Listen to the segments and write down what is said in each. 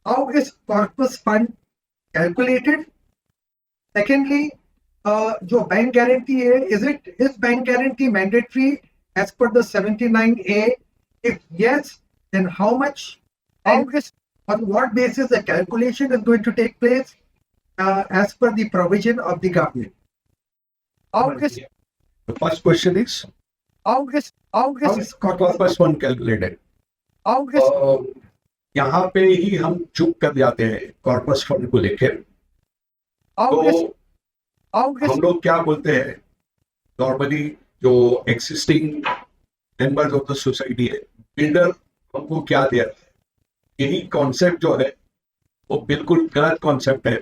How is corpus fund calculated? Secondly, जो bank guarantee है, is bank guarantee mandatory as per the 79A? If yes, then how much? And on what basis the calculation is going to take place as per the provision of the government? How is The first question is, how is corpus fund calculated? how is यहाँ पे ही हम चुप कर जाते हैं corpus fund को लेकर। तो हम लोग क्या बोलते हैं नॉर्मली, जो existing members of the society है, बिल्डर हमको क्या दे रहा है, यही कॉन्सेप्ट जो है वो बिल्कुल गलत कॉन्सेप्ट है।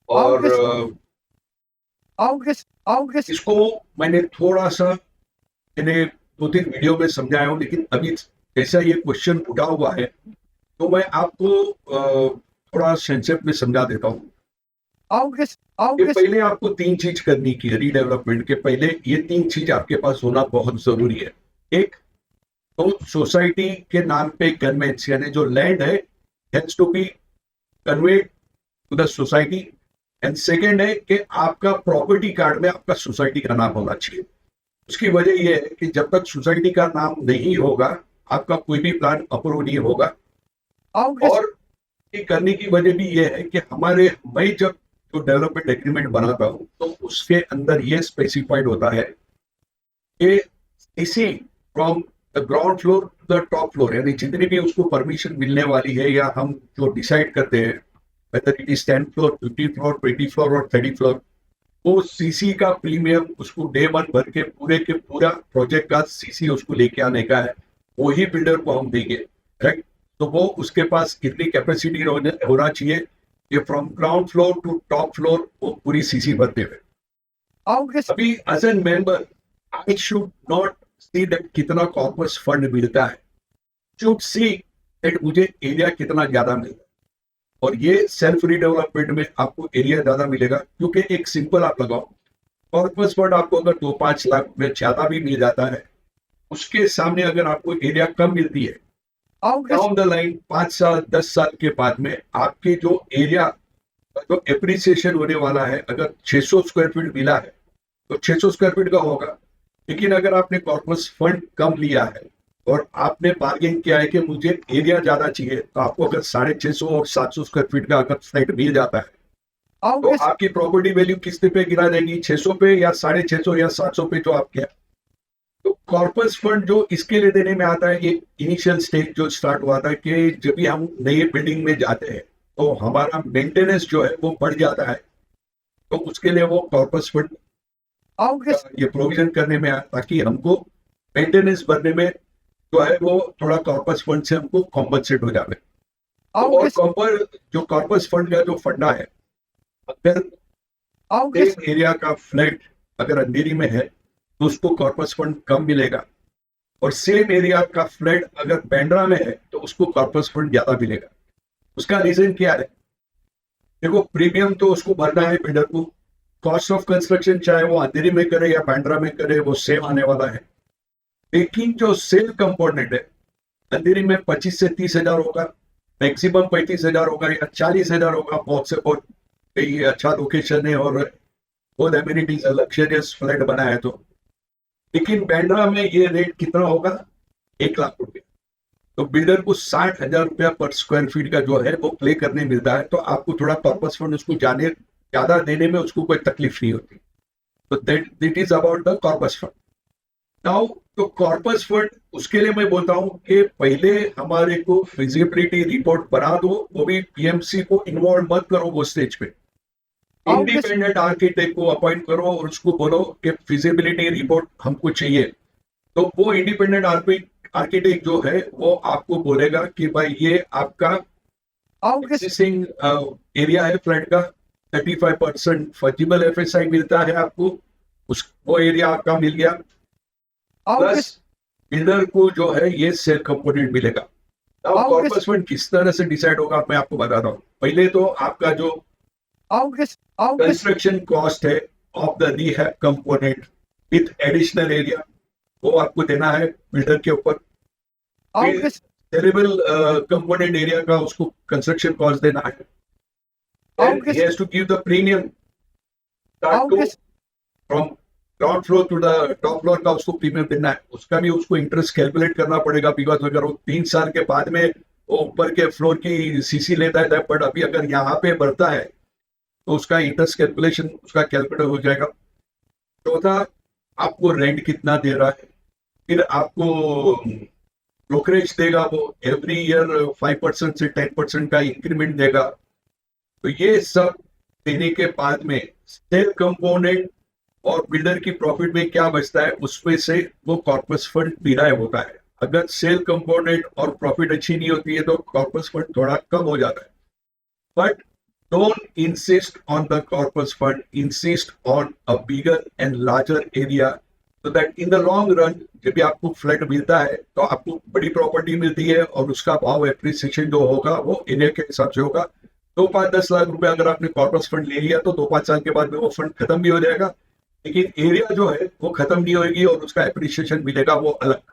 और इसको मैंने थोड़ा सा मैंने 2-3 वीडियो में समझाया हूँ, लेकिन अभी जैसा ये क्वेश्चन उठा हुआ है तो मैं आपको थोड़ा संक्षेप में समझा देता हूँ। पहले आपको 3 चीज करनी की रीडेवलपमेंट के पहले, ये 3 चीज आपके पास होना बहुत जरूरी है। एक तो सोसाइटी के नाम पे कन्वेंस, यानी जो लैंड है has to be conveyed to the society. And second है कि आपका प्रॉपर्टी कार्ड में आपका सोसाइटी का नाम होना चाहिए। उसकी वजह यह है कि जब तक सोसाइटी का नाम नहीं होगा आपका कोई भी प्लान अप्रूव नहीं होगा। और ये करने की वजह भी यह है कि मैं जब जो डेवलपमेंट एग्रीमेंट बनाता हूं तो उसके अंदर यह स्पेसिफाइड होता है कि इसी from the ground floor to the top floor, यानी जितनी भी उसको परमिशन मिलने वाली है या हम जो डिसाइड करते हैं whether it is 10 floor, 50 floor, 20 floor और 30 फ्लोर, वो सीसी का प्रीमियम उसको डे 1 भर के पूरा प्रोजेक्ट का सीसी उसको लेके आने का है, वही बिल्डर को हम देंगे। राइट? तो वो उसके पास कितनी कैपेसिटी होना चाहिए कि from ground floor to top floor वो पूरी सीसी भरते हुए। अभी as an member I should not see that कितना कॉर्पस फंड मिलता है, शुड सी दैट मुझे एरिया कितना ज्यादा मिलता है। और ये सेल्फ रीडेवलपमेंट में आपको एरिया ज्यादा मिलेगा, क्योंकि एक सिंपल आप लगाओ, कॉर्पस फंड आपको अगर 2-5 लाख में ज्यादा भी मिल जाता है, उसके सामने अगर आपको एरिया कम मिलती है, डाउन द लाइन 5 साल 10 साल के बाद में आपके जो एरिया जो एप्रिसिएशन होने वाला है, अगर 600 स्क्वायर फीट मिला है तो 600 स्क्वायर फीट का होगा। लेकिन अगर आपने कॉर्पस फंड कम लिया है और आपने बार्गेन किया है कि मुझे एरिया ज्यादा चाहिए, तो आपको अगर 650 और 700 स्क्वायर फीट का अगर फ्लैट मिल जाता है तो आपकी प्रॉपर्टी वैल्यू किस पे गिरा जाएगी, 600 पे या 650 या 700 पे जो आपके। तो कॉर्पस फंड जो इसके लिए देने में आता है, ये इनिशियल स्टेज जो स्टार्ट हुआ था कि जब भी हम नई बिल्डिंग में जाते हैं तो हमारा मेंटेनेंस जो है वो बढ़ जाता है, तो उसके लिए वो कॉर्पस फंड ये प्रोविजन करने में आया ताकि हमको मेंटेनेंस भरने में जो है वो थोड़ा कॉर्पस फंड से हमको कॉम्पनसेट हो जाए। और जो कॉर्पस फंड का जो फंडा है, अगर एक एरिया का फ्लैट अगर अंधेरी में है तो उसको कॉर्पस फंड कम मिलेगा, और सेम एरिया का फ्लैट अगर बैंड्रा में है तो उसको कॉर्पस फंड ज्यादा मिलेगा। उसका रीजन क्या है? देखो, प्रीमियम तो उसको भरना है बिल्डर को, कॉस्ट ऑफ कंस्ट्रक्शन चाहे वो अंधेरी में करे या बैंड्रा में करे वो सेम आने वाला है। लेकिन जो सेल कंपोनेंट है, अंधेरी में 25 से 30 हजार होगा, मैक्सिमम 35 हजार होगा या 40 हजार होगा, बहुत से बहुत अच्छा लोकेशन है और बहुत एमिनिटीज लग्जरियस फ्लैट बना है। तो लेकिन बैंड्रा में ये रेट कितना होगा? 1 लाख रुपया। तो बिल्डर को 60,000 रुपया पर स्क्वायर फीट का जो है वो प्ले करने मिलता है, तो आपको थोड़ा कॉर्पस फंड उसको ज्यादा देने में उसको कोई तकलीफ नहीं होती। तो that is about the corpus fund. Now तो कॉर्पस फंड उसके लिए मैं बोलता हूं कि पहले हमारे को फिजिबिलिटी रिपोर्ट बना दो, वो भी पीएमसी को इन्वॉल्व मत करो वो स्टेज पे, इंडिपेंडेंट आर्किटेक्ट को अपॉइंट करो और उसको बोलो कि फिजिबिलिटी रिपोर्ट हमको चाहिए। तो वो इंडिपेंडेंट आर्किटेक्ट जो है वो आपको बोलेगा कि भाई ये आपका एक्सिस्टिंग एरिया है फ्लैट का, 35% फंजिबल एफएसआई मिलता है आपको, वो एरिया आपका मिल गया, प्लस बिल्डर को जो है ये सेल कंपोनेंट मिलेगा। अब कॉर्पस फंड किस तरह से डिसाइड होगा मैं आपको बताता हूँ। पहले तो आपका जो कंस्ट्रक्शन कॉस्ट है of the rehab component with additional area, वो आपको देना है बिल्डर के ऊपर। टेरेबल कंपोनेंट एरिया का उसको कंस्ट्रक्शन कॉस्ट देना है, How and he this- has to give the premium how to this- from ground floor to the top floor का उसको प्रीमियम देना है, उसका भी उसको इंटरेस्ट कैलकुलेट करना पड़ेगा, बिकॉज अगर वो 3 साल के बाद में वो ऊपर के फ्लोर की सीसी लेता है, बट अभी अगर यहाँ पे बढ़ता है तो उसका इंटरेस्ट कैलकुलेशन उसका कैलकुलेट हो जाएगा। चौथा, आपको रेंट कितना दे रहा है, फिर आपको ब्रोकरेज देगा, वो एवरी ईयर 5% से 10% का इंक्रीमेंट देगा। तो ये सब देने के बाद में सेल कंपोनेंट और बिल्डर की प्रॉफिट में क्या बचता है, उसमें से वो कॉर्पस फंड डिराइव होता है। अगर सेल कंपोनेंट और प्रॉफिट अच्छी नहीं होती है तो कॉर्पस फंड थोड़ा कम हो जाता है। But don't insist on the corpus fund, insist on a bigger and larger area, so that in the long run जब भी आपको फ्लड मिलता है तो आपको बड़ी प्रॉपर्टी मिलती है और उसका भाव एप्रिसिएशन जो होगा वो एरिया के हिसाब से होगा। 2-5-10 लाख रुपए अगर आपने कॉर्पस फंड ले लिया तो 2-5 साल के बाद में वो फंड खत्म भी हो जाएगा, लेकिन एरिया जो है वो खत्म नहीं होगी और उसका एप्रिसिएशन मिलेगा वो अलग।